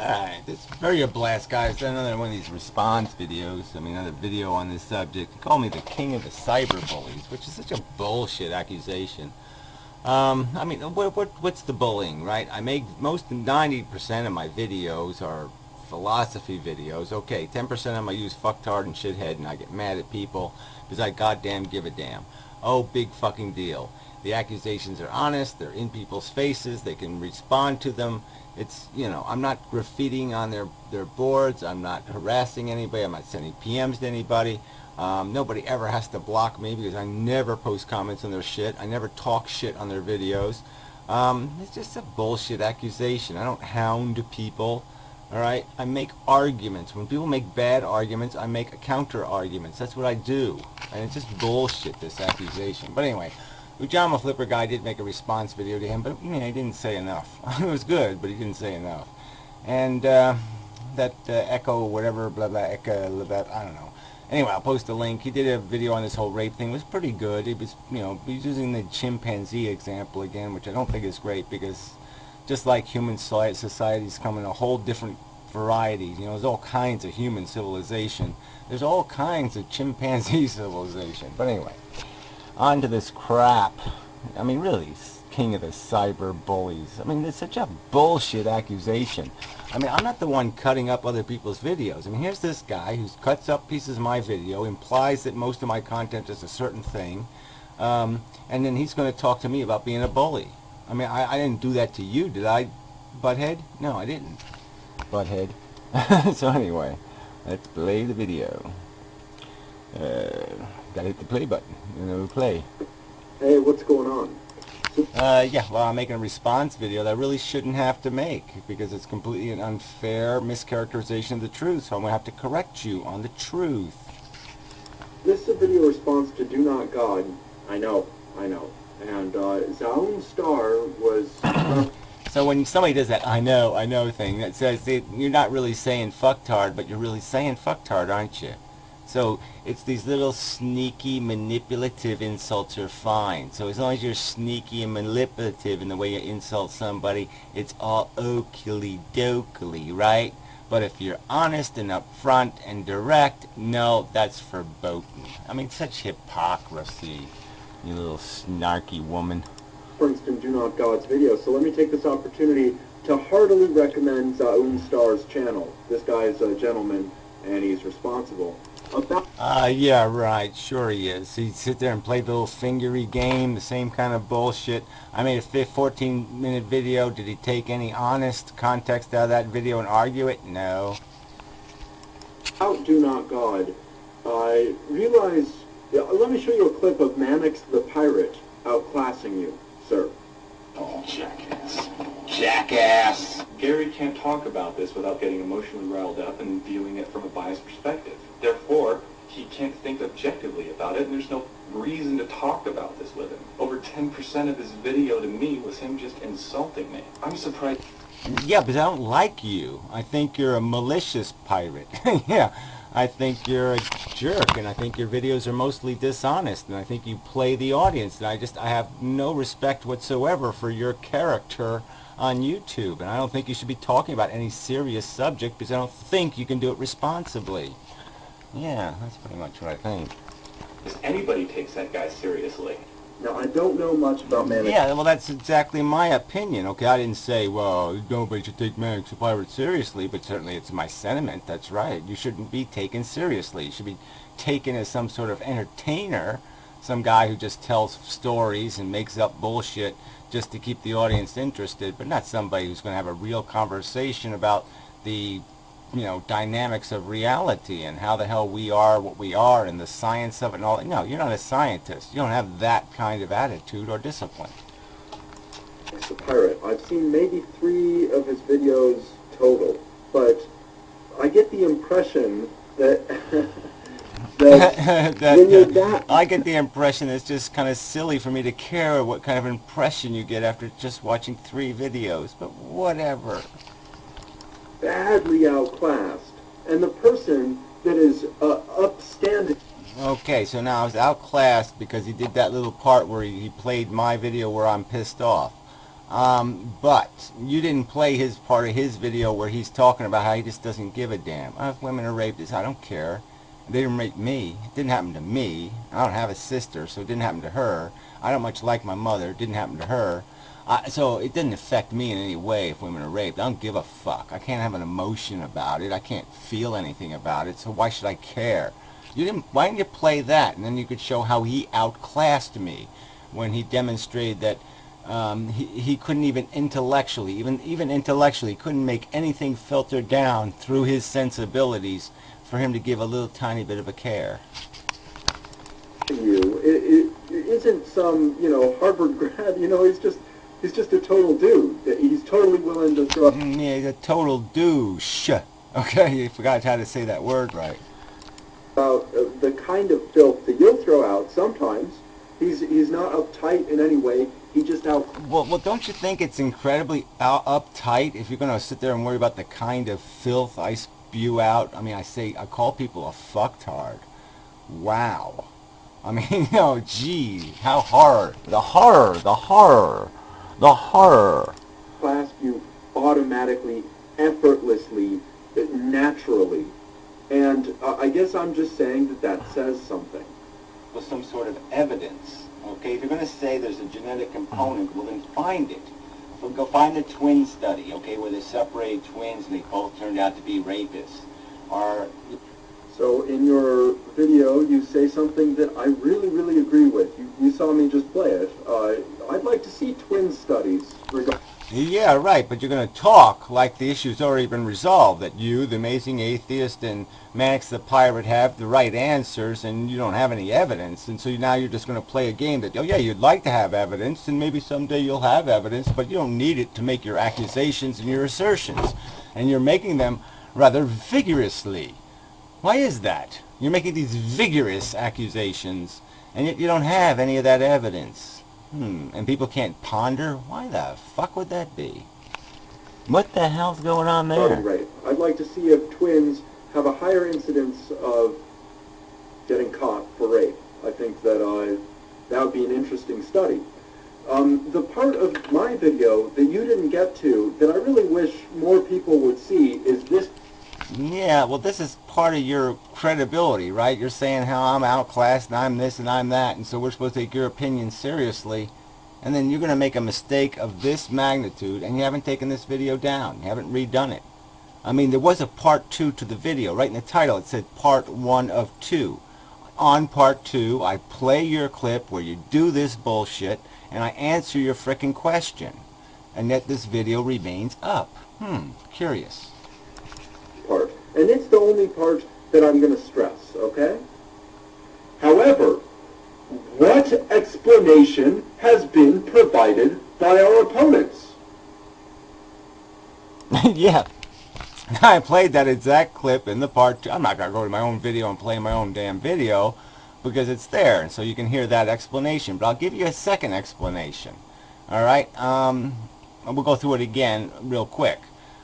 Alright, this is very a blast, guys. Another one of these response videos. I mean, another video on this subject. They call me the king of the cyberbullies, which is such a bullshit accusation. I mean, what's the bullying, right? I make most 90% of my videos are philosophy videos. Okay, 10% of them I use fucktard and shithead, and I get mad at people because I goddamn give a damn. Oh, big fucking deal. The accusations are honest. They're in people's faces. They can respond to them. It's, you know, I'm not graffitiing on their boards. I'm not harassing anybody. I'm not sending PMs to anybody. Nobody ever has to block me because I never post comments on their shit. I never talk shit on their videos. It's just a bullshit accusation. I don't hound people. Alright? I make arguments. When people make bad arguments, I make counter arguments. That's what I do. And it's just bullshit, this accusation. But anyway, Ujama Flipper guy did make a response video to him, but you know, he didn't say enough. It was good, but he didn't say enough. And that Echo, whatever, blah blah, Echo, blah, blah, I don't know. Anyway, I'll post a link. He did a video on this whole rape thing. It was pretty good. He was, you know, he was using the chimpanzee example again, which I don't think is great because just like human societies come in a whole different varieties. You know, there's all kinds of human civilization. There's all kinds of chimpanzee civilization. But anyway, on to this crap. I mean, really, king of the cyber bullies. I mean, it's such a bullshit accusation. I mean, I'm not the one cutting up other people's videos. I mean, here's this guy who cuts up pieces of my video, implies that most of my content is a certain thing, and then he's going to talk to me about being a bully. I mean, I didn't do that to you, did I, butthead? No, I didn't, butthead. So anyway, let's play the video. Gotta hit the play button. You know, play. Hey, what's going on? Yeah, well, I'm making a response video that I really shouldn't have to make because it's completely an unfair mischaracterization of the truth, so I'm going to have to correct you on the truth. This is a video response to DoNotGod. I know. And Zaun Star was... So when somebody does that I know thing, that says you're not really saying fucktard, but you're really saying fucktard, aren't you? So it's these little sneaky, manipulative insults are fine. So as long as you're sneaky and manipulative in the way you insult somebody, it's all oaky dokley, right? But if you're honest and upfront and direct, no, that's verboten. I mean, such hypocrisy, you little snarky woman. For instance, DoNotGod's video. So let me take this opportunity to heartily recommend Zaun Star's channel. This guy is a gentleman, and he's responsible. Yeah, right, sure he is. He'd sit there and play the little fingery game, the same kind of bullshit. I made a 14-minute video. Did he take any honest context out of that video and argue it? No. About DoNotGod, I realized... let me show you a clip of Mammox the Pirate outclassing you, sir. Oh, jackass. Jackass! Gary can't talk about this without getting emotionally riled up and viewing it from a biased perspective. Therefore, he can't think objectively about it, and there's no reason to talk about this with him. Over 10% of his video to me was him just insulting me. I'm surprised. Yeah, but I don't like you. I think you're a malicious pirate. Yeah, I think you're a jerk, and I think your videos are mostly dishonest, and I think you play the audience, and I have no respect whatsoever for your character on YouTube, and I don't think you should be talking about any serious subject because I don't think you can do it responsibly. Yeah, that's pretty much what I think. Because anybody takes that guy seriously. Now, I don't know much about Mammox. Yeah, well, that's exactly my opinion. Okay, I didn't say, well, nobody should take Mammox the Pirate seriously, but certainly it's my sentiment. That's right. You shouldn't be taken seriously. You should be taken as some sort of entertainer, some guy who just tells stories and makes up bullshit just to keep the audience interested, but not somebody who's going to have a real conversation about the, you know, dynamics of reality and how the hell we are what we are and the science of it and all that. No, you're not a scientist. You don't have that kind of attitude or discipline. The Pirate. I've seen maybe 3 of his videos total, but I get the impression that I get the impression it's just kind of silly for me to care what kind of impression you get after just watching 3 videos, but whatever. Badly outclassed, and the person that is upstanding. Okay, so now I was outclassed because he did that little part where he played my video where I'm pissed off. But you didn't play his part of his video where he's talking about how he just doesn't give a damn. If women are raped, I don't care. They didn't rape me. It didn't happen to me. I don't have a sister, so it didn't happen to her. I don't much like my mother. It didn't happen to her. So it didn't affect me in any way if women are raped. I don't give a fuck. I can't have an emotion about it. I can't feel anything about it, so why should I care? Why didn't you play that? And then you could show how he outclassed me when he demonstrated that he couldn't even intellectually, even intellectually, couldn't make anything filter down through his sensibilities for him to give a little tiny bit of a care. It isn't some, Harvard grad, he's just a total dude. He's totally willing to throw... Yeah, he's a total douche. Okay, you forgot how to say that word right. About the kind of filth that you'll throw out sometimes. He's not uptight in any way. He just Well, don't you think it's incredibly uptight if you're going to sit there and worry about the kind of filth I spew out? I mean, I call people a fucktard. Wow. I mean, gee, how horror. The horror. Clasp you automatically, effortlessly, naturally. And I guess I'm just saying that says something. With some sort of evidence. Okay, if you're going to say there's a genetic component, well then find it. So go find the twin study, okay, where they separated twins and they both turned out to be rapists. So in your video, you say something that I really, really agree with. You saw me just play it. I'd like to see twin studies regarding... Yeah, right, but you're going to talk like the issue's already been resolved, that you, the amazing atheist, and Mannix the pirate have the right answers, and you don't have any evidence, and so now you're just going to play a game that, oh yeah, you'd like to have evidence, and maybe someday you'll have evidence, but you don't need it to make your accusations and your assertions, and you're making them rather vigorously. Why is that? You're making these vigorous accusations, and yet you don't have any of that evidence. And people can't ponder? Why the fuck would that be? What the hell's going on there? Right. I'd like to see if twins have a higher incidence of getting caught for rape. I think that would be an interesting study. The part of my video that you didn't get to, that I really wish more people would see, is this. Yeah, well, this is part of your credibility, right? You're saying how I'm outclassed and I'm this and I'm that, and so we're supposed to take your opinion seriously, and then you're going to make a mistake of this magnitude, and you haven't taken this video down. You haven't redone it. I mean, there was a part 2 to the video. Right in the title, it said part 1 of 2. On part 2, I play your clip where you do this bullshit, and I answer your frickin' question. And yet this video remains up. Curious. Part. And it's the only part that I'm going to stress, okay? However, what explanation has been provided by our opponents? Yeah. I played that exact clip in the part 2. I'm not going to go to my own video and play my own damn video because it's there, and so you can hear that explanation. But I'll give you a second explanation. All right? We'll go through it again real quick.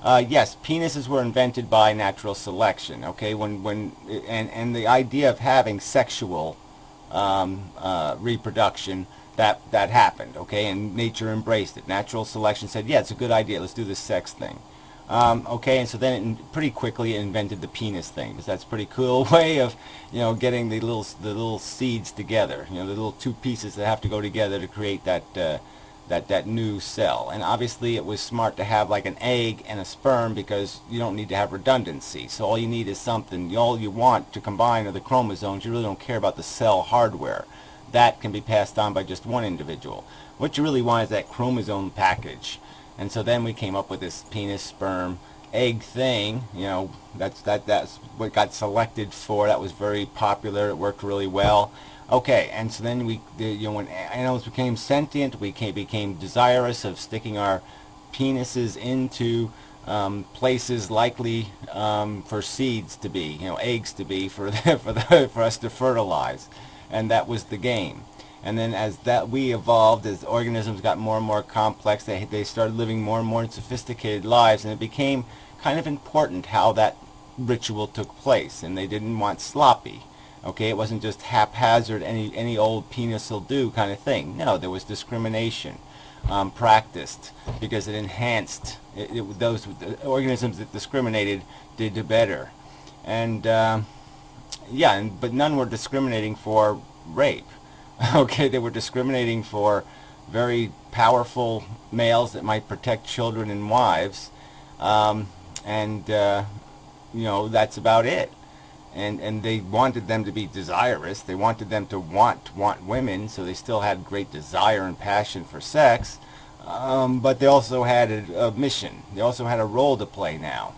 Yes, penises were invented by natural selection. Okay, and the idea of having sexual reproduction, that happened. Okay, and nature embraced it. Natural selection said, yeah, it's a good idea. Let's do this sex thing. Okay, and so then it pretty quickly invented the penis thing, because that's a pretty cool way of, getting the little seeds together. The little two pieces that have to go together to create that new cell. And obviously it was smart to have like an egg and a sperm, because you don't need to have redundancy. So all you need is something, all you want to combine are the chromosomes. You really don't care about the cell hardware. That can be passed on by just one individual. What you really want is that chromosome package. And so then we came up with this penis, sperm, egg thing. That's what got selected for. That was very popular. It worked really well. Okay, and so then when animals became sentient, we became desirous of sticking our penises into places likely for seeds to be, eggs to be, for us to fertilize, and that was the game. And then as we evolved, as organisms got more and more complex, they started living more and more sophisticated lives, and it became kind of important how that ritual took place, and they didn't want sloppy. Okay, it wasn't just haphazard, any old penis will do kind of thing. No, there was discrimination. practiced, because it enhanced those organisms that discriminated did better. And yeah, but none were discriminating for rape. Okay, they were discriminating for very powerful males that might protect children and wives, and you know, that's about it. And they wanted them to be desirous. They wanted them to want women, so they still had great desire and passion for sex, but they also had a mission. They also had a role to play now.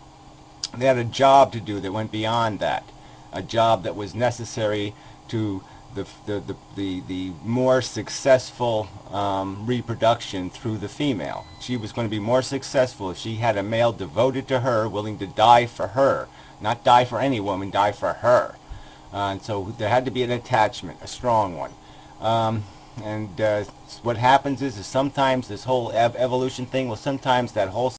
They had a job to do that went beyond that, a job that was necessary to the more successful reproduction through the female. She was going to be more successful if she had a male devoted to her, willing to die for her. Not die for any woman, die for her. And so there had to be an attachment, a strong one. And what happens is sometimes this whole evolution thing, well, sometimes that whole